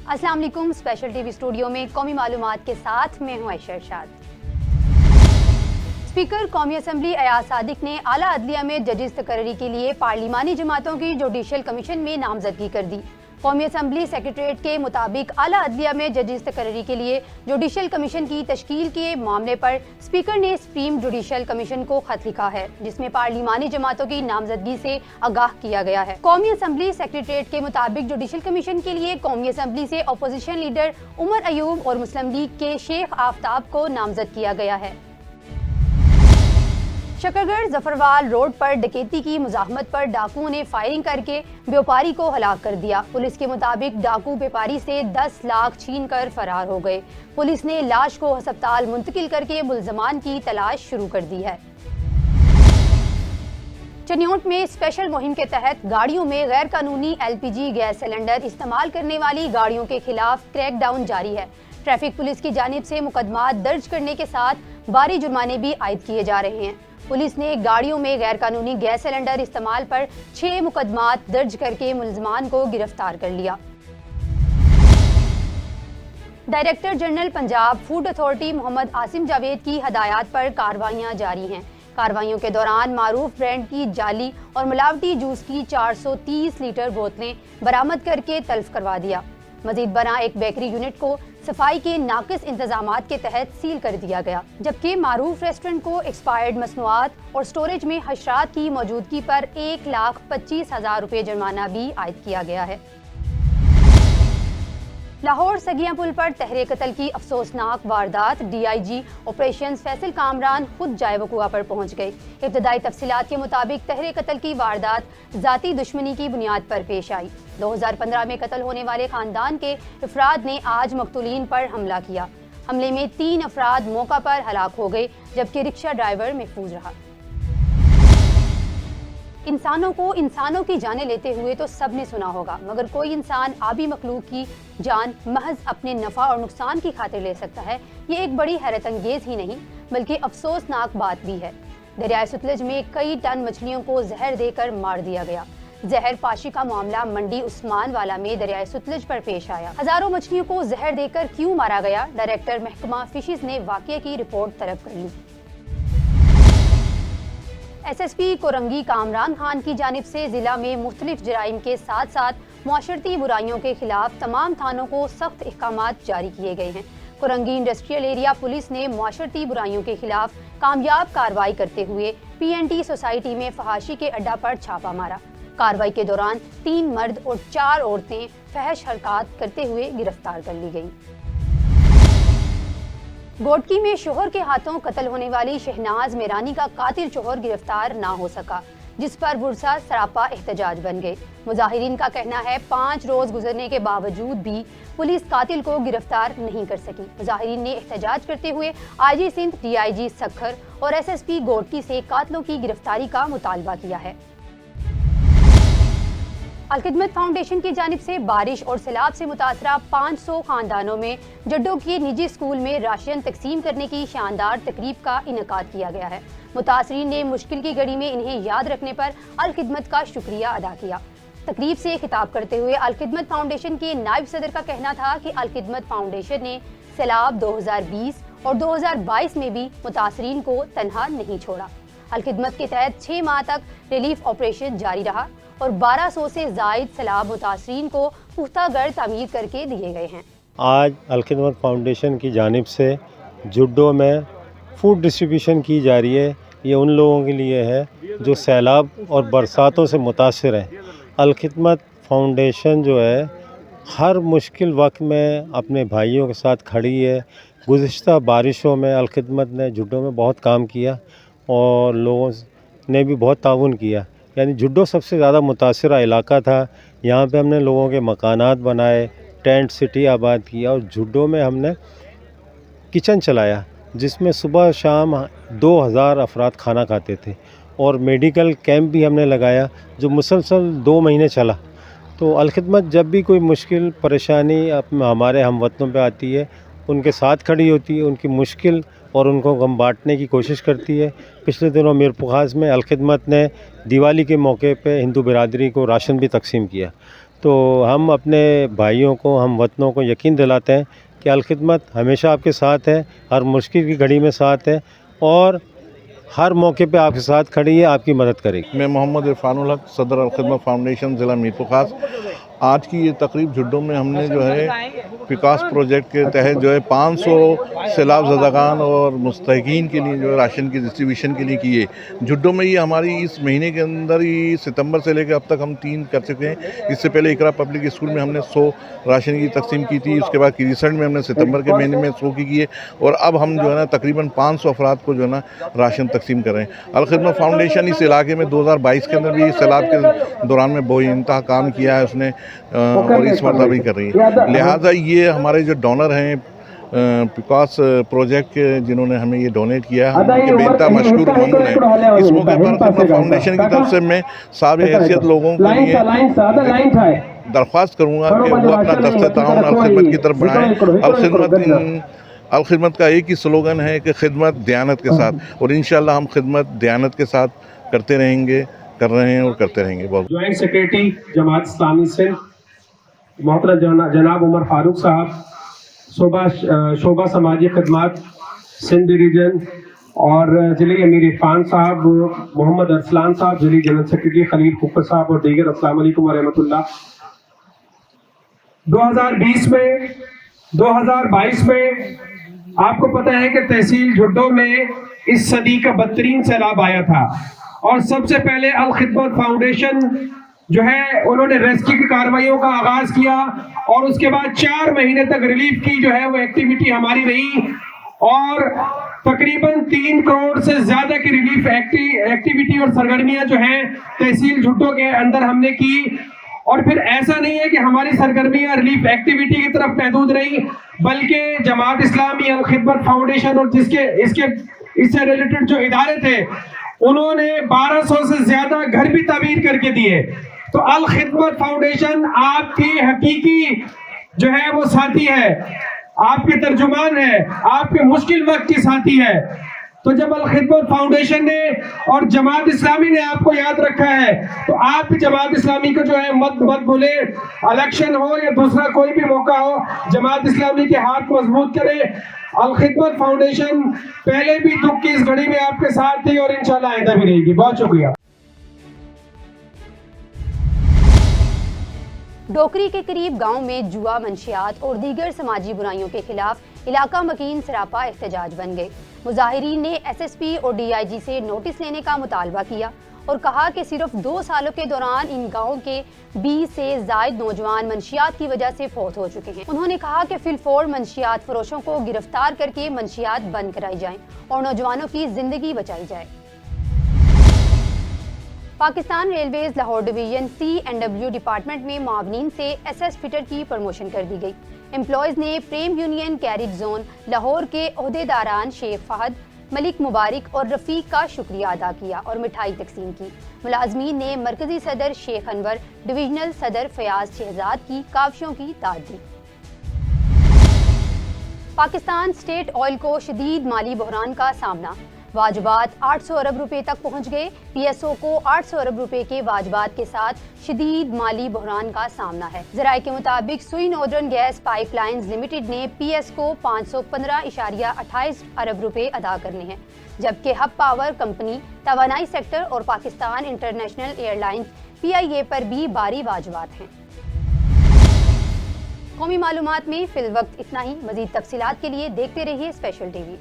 अस्सलाम वालेकुम। Special TV studio में कौमी मालूमात के साथ मैं हूं आयशा इरशाद। स्पीकर कौमी असम्बली अयाज सादिक ने आला अदलिया में जजेस तकर्री के लिए पार्लिमानी जमातों की जुडिशल कमीशन में नामजदगी कर दी। कौमी असम्बली सेक्रेटरीट के मुताबिक आला अदलिया में जजेस तकर्री के लिए जुडिशल कमीशन की तश्कील के मामले पर स्पीकर ने सुप्रीम जुडिशल कमीशन को खत लिखा है, जिसमें पार्लिमानी जमातों की नामजदगी से आगाह किया गया है। कौमी असम्बली सेक्रेटरीट के मुताबिक जुडिशल कमीशन के लिए कौमी असम्बली से अपोजिशन लीडर उमर अयूब और मुस्लिम लीग के शेख आफ्ताब को नामजद किया गया है। शकरगढ़ जफरवाल रोड पर डकैती की मुजाहमत पर डाकुओं ने फायरिंग करके व्यापारी को हलाक कर दिया। पुलिस के मुताबिक डाकू व्यापारी से 10 लाख छीन कर फरार हो गए। पुलिस ने लाश को अस्पताल मुंतकिल करके मुल्जमान की तलाश शुरू कर दी है। चनियोट में स्पेशल मुहिम के तहत गाड़ियों में गैर कानूनी LPG गैस सिलेंडर इस्तेमाल करने वाली गाड़ियों के खिलाफ क्रैकडाउन जारी है। ट्रैफिक पुलिस की जानिब से मुकदमा दर्ज करने के साथ भारी जुर्माने भी आयद किए जा रहे हैं। पुलिस ने गाड़ियों में गैर कानूनी गैस सिलेंडर इस्तेमाल पर 6 मुकदमात दर्ज करके मुल्जमान को गिरफ्तार कर लिया। Director general Punjab food authority Muhammad Asim Javed की हदायत पर कार्रवाइयां जारी हैं। कार्रवाइयों के दौरान मारूफ ब्रांड की जाली और मिलावटी जूस की 430 लीटर बोतलें बरामद करके तल्फ करवा दिया। मजीद बना एक बेकरी यूनिट को सफाई के नाकिस इंतजामात के तहत सील कर दिया गया, जबकि मारूफ रेस्टोरेंट को एक्सपायर्ड मसनूआत और स्टोरेज में हशरात की मौजूदगी पर 1,25,000 रुपये जुर्माना भी आयद किया गया है। लाहौर सगिया पुल पर तहरे कत्ल की अफसोसनाक वारदात। DIG ऑपरेशंस फैसल कामरान खुद जाए वकुआ पर पहुंच गए। इब्तदाई तफसीलात के मुताबिक तहरे कत्ल की वारदात जाती दुश्मनी की बुनियाद पर पेश आई। 2015 में कत्ल होने वाले खानदान के अफराद ने आज मकतूलीन पर हमला किया। हमले में 3 अफराद मौका पर हलाक हो गए, जबकि रिक्शा ड्राइवर महफूज रहा। इंसानों को इंसानों की जानें लेते हुए तो सब ने सुना होगा, मगर कोई इंसान आबी मखलूक की जान महज अपने नफ़ा और नुकसान की खातिर ले सकता है, ये एक बड़ी हैरत अंगेज ही नहीं बल्कि अफसोसनाक बात भी है। दरियाए सतलज में कई टन मछलियों को जहर देकर मार दिया गया। जहर पाशी का मामला मंडी उस्मान वाला में दरियाए सतलज पर पेश आया। हजारों मछलियों को जहर देकर क्यों मारा गया, डायरेक्टर महकमा फिशेज ने वाक़ये की रिपोर्ट तलब कर ली। SSP कोरंगी कामरान खान की जानिब से जिला में मुख्तलिफ जराइम के साथ साथ मुआशरती बुराइयों के खिलाफ तमाम थानों को सख्त अहकामात जारी किए गए हैं। कोरंगी इंडस्ट्रियल एरिया पुलिस ने मुआशरती बुराइयों के खिलाफ कामयाब कार्रवाई करते हुए PNT सोसाइटी में फहाशी के अड्डा पर छापा मारा। कार्रवाई के दौरान 3 मर्द और 4 औरतें फहश हरकत करते हुए गिरफ्तार कर ली गईं। गोटकी में शोहर के हाथों कत्ल होने वाली शहनाज मेरानी का कातिल शोहर गिरफ्तार ना हो सका, जिस पर बुरसा सरापा एहतजाज बन गए। मुजाहिरीन का कहना है 5 रोज गुजरने के बावजूद भी पुलिस कातिल को गिरफ्तार नहीं कर सकी। मुजाहिरीन ने एहतजाज करते हुए IG सिंध, DIG सखर और SSP गोटकी से कातिलों की गिरफ्तारी का मुतालबा किया है। अलखिदमत फाउंडेशन की जानिब से बारिश और सैलाब से मुतासरा 500 खानदानों में जड्डों के निजी स्कूल में राशन तकसीम करने की शानदार तकरीब का इनेकाद किया गया है। मुतासरीन ने मुश्किल की घड़ी में इन्हें याद रखने पर अलखिदमत का शुक्रिया अदा किया। तकरीब से खिताब करते हुए अलखिदमत फाउंडेशन के नायब सदर का कहना था कि अलखिदमत फाउंडेशन ने सैलाब 2020 और 2022 में भी मुतासरीन को तनहा नहीं छोड़ा। अलखिदमत के तहत 6 माह तक रिलीफ ऑपरेशन जारी रहा और 1200 से जायद सैलाब मुतासरीन को पुख्ता घर तामीर करके दिए गए हैं। आज अलखिदमत फाउंडेशन की जानिब से जुड्डो में फूड डिस्ट्रीब्यूशन की जा रही है। ये उन लोगों के लिए है जो सैलाब और बरसातों से मुतासिर हैं। अलखिदमत फाउंडेशन जो है हर मुश्किल वक्त में अपने भाइयों के साथ खड़ी है। गुज़िश्ता बारिशों में अलखिदमत ने जुड्डो में बहुत काम किया और लोगों ने भी बहुत ताउन किया। यानी जुड्डो सबसे ज़्यादा मुतासिरा इलाका था। यहाँ पे हमने लोगों के मकानात बनाए, टेंट सिटी आबाद किया और जुड्डो में हमने किचन चलाया जिसमें सुबह शाम 2000 अफराद खाना खाते थे और मेडिकल कैंप भी हमने लगाया जो मुसलसल 2 महीने चला। तो अलखिदमत जब भी कोई मुश्किल परेशानी हमारे हमवतनों पे आती है उनके साथ खड़ी होती है, उनकी मुश्किल और उनको गम बांटने की कोशिश करती है। पिछले दिनों मीरपुखास में अलखिदमत ने दिवाली के मौके पे हिंदू बिरादरी को राशन भी तकसीम किया। تو ہم اپنے بھائیوں کو، ہم وطنوں کو یقین دلاتے ہیں کہ الخدمت ہمیشہ آپ کے ساتھ ہے، ہر مشکل کی گھڑی میں ساتھ ہے اور ہر موقع پہ آپ کے ساتھ کھڑی ہے، آپ کی مدد کرے گی۔ میں محمد عرفان الحق، صدر الخدمت فاؤنڈیشن ضلع میرپور خاص۔ آج کی یہ تقریب جھڈو میں ہم نے جو ہے وکاس پروجیکٹ کے تحت جو ہے 500 سیلاب زدگان اور مستحقین کے لیے جو ہے راشن کی ڈسٹریبیوشن کے لیے کی ہے۔ جھڈو میں یہ ہماری اس مہینے کے اندر ہی ستمبر سے لے کے اب تک ہم 3 کر چکے ہیں۔ اس سے پہلے اقرا پبلک اسکول میں ہم نے 100 راشن کی تقسیم کی تھی، اس کے بعد ریسنٹ میں ہم نے ستمبر کے مہینے میں 100 کی ہے اور اب ہم جو ہے نا تقریباً 500 افراد کو جو ہے نا راشن تقسیم کر رہے ہیں۔ الخدمت فاؤنڈیشن اس علاقے میں 2022 کے اندر بھی سیلاب کے دوران میں بہت انتہا کام کیا ہے اس نے اور اس مرتبہ بھی کر رہی ہے۔ لہٰذا یہ ہمارے جو ڈونر ہیں وکاس پروجیکٹ کے، جنہوں نے ہمیں یہ ڈونیٹ کیا ہے، ہم ان کے بے انتہا مشکور ممنون ہیں۔ اس موقع پر خدمت فاؤنڈیشن کی طرف سے میں صاحب حیثیت لوگوں کے لیے درخواست کروں گا کہ وہ اپنا دستِ تعاون الخدمت کی طرف بڑھائیں۔ الخدمت کا ایک ہی سلوگن ہے کہ خدمت دیانت کے ساتھ، اور انشاءاللہ ہم خدمت دیانت کے ساتھ کرتے رہیں گے، کر رہے ہیں اور کرتے رہیں گے۔ بہت جوائنٹ سیکریٹری جماعت اسلامی سندھ محترم جناب عمر فاروق صاحب، شعبہ سماجی خدمات سندھ ریجن، اور ضلع امیر عرفان صاحب، محمد ارسلان صاحب ضلع جنرل سیکریٹری، خلیل فقر صاحب اور دیگر، السلام علیکم ورحمۃ اللہ۔ 2022 میں آپ کو پتہ ہے کہ تحصیل جھڈو میں اس صدی کا بدترین سیلاب آیا تھا، اور سب سے پہلے الخدمت فاؤنڈیشن جو ہے انہوں نے ریسکیو کی کارروائیوں کا آغاز کیا، اور اس کے بعد 4 مہینے تک ریلیف کی جو ہے وہ ایکٹیویٹی ہماری رہی، اور تقریباً 3 کروڑ سے زیادہ کی ریلیف ایکٹیویٹی اور سرگرمیاں جو ہیں تحصیل جھڈو کے اندر ہم نے کی۔ اور پھر ایسا نہیں ہے کہ ہماری سرگرمیاں ریلیف ایکٹیویٹی کی طرف محدود رہی، بلکہ جماعت اسلامی الخدمت فاؤنڈیشن اور اس سے ریلیٹڈ جو ادارے تھے، انہوں نے 1200 سے زیادہ گھر بھی تعمیر کر کے دیے۔ تو الخدمت فاؤنڈیشن آپ کی حقیقی جو ہے وہ ساتھی ہے، آپ کے ترجمان ہے، آپ کے مشکل وقت کی ساتھی ہے۔ تو جب الخدمت فاؤنڈیشن نے اور جماعت اسلامی نے آپ کو یاد رکھا ہے، تو آپ بھی جماعت اسلامی کو جو ہے مت بھولے، الیکشن ہو یا دوسرا کوئی بھی موقع ہو، جماعت اسلامی کے ہاتھ مضبوط کرے۔ الخدمت فاؤنڈیشن پہلے بھی دکھ کی اس گھڑی میں آپ کے ساتھ تھی اور انشاءاللہ آئندہ بھی رہے گی۔ بہت شکریہ۔ ڈوکری کے قریب گاؤں میں جوا، منشیات اور دیگر سماجی برائیوں کے خلاف علاقہ مکین سراپا احتجاج بن گئے۔ مظاہرین نے ایس ایس پی اور ڈی آئی جی سے نوٹس لینے کا مطالبہ کیا اور کہا کہ صرف 2 سالوں کے دوران ان گاؤں کے 20 سے زائد نوجوان منشیات کی وجہ سے فوت ہو چکے ہیں۔ انہوں نے کہا کہ فی الفور منشیات فروشوں کو گرفتار کر کے منشیات بند کرائی جائیں اور نوجوانوں کی زندگی بچائی جائے۔ Pakistan railways Lahore division C&W department میں معاونین سے ایس ایس فٹر کی پروموشن کر دی گئی۔ امپلائیز نے Prem union carriage zone Lahore کے عہدیداران شیخ فہد، ملک مبارک اور رفیق کا شکریہ ادا کیا اور مٹھائی تقسیم کی۔ ملازمین نے مرکزی صدر شیخ انور، ڈویژنل صدر فیاض شہزاد کی کاوشوں کی داد دی۔ پاکستان اسٹیٹ آئل کو شدید مالی بحران کا سامنا، واجبات 800 ارب روپے تک پہنچ گئے۔ پی ایس او کو 800 ارب روپے کے واجبات کے ساتھ شدید مالی بحران کا سامنا ہے۔ ذرائع کے مطابق Sui Northern Gas Pipelines Limited نے پی ایس کو 515.28 ارب روپے ادا کرنے ہیں، جبکہ ہب پاور کمپنی، توانائی سیکٹر اور Pakistan international air lines PIA پر بھی بھاری واجبات ہیں۔ قومی معلومات میں فی الوقت اتنا ہی۔ مزید تفصیلات کے لیے دیکھتے رہیے اسپیشل ٹی وی۔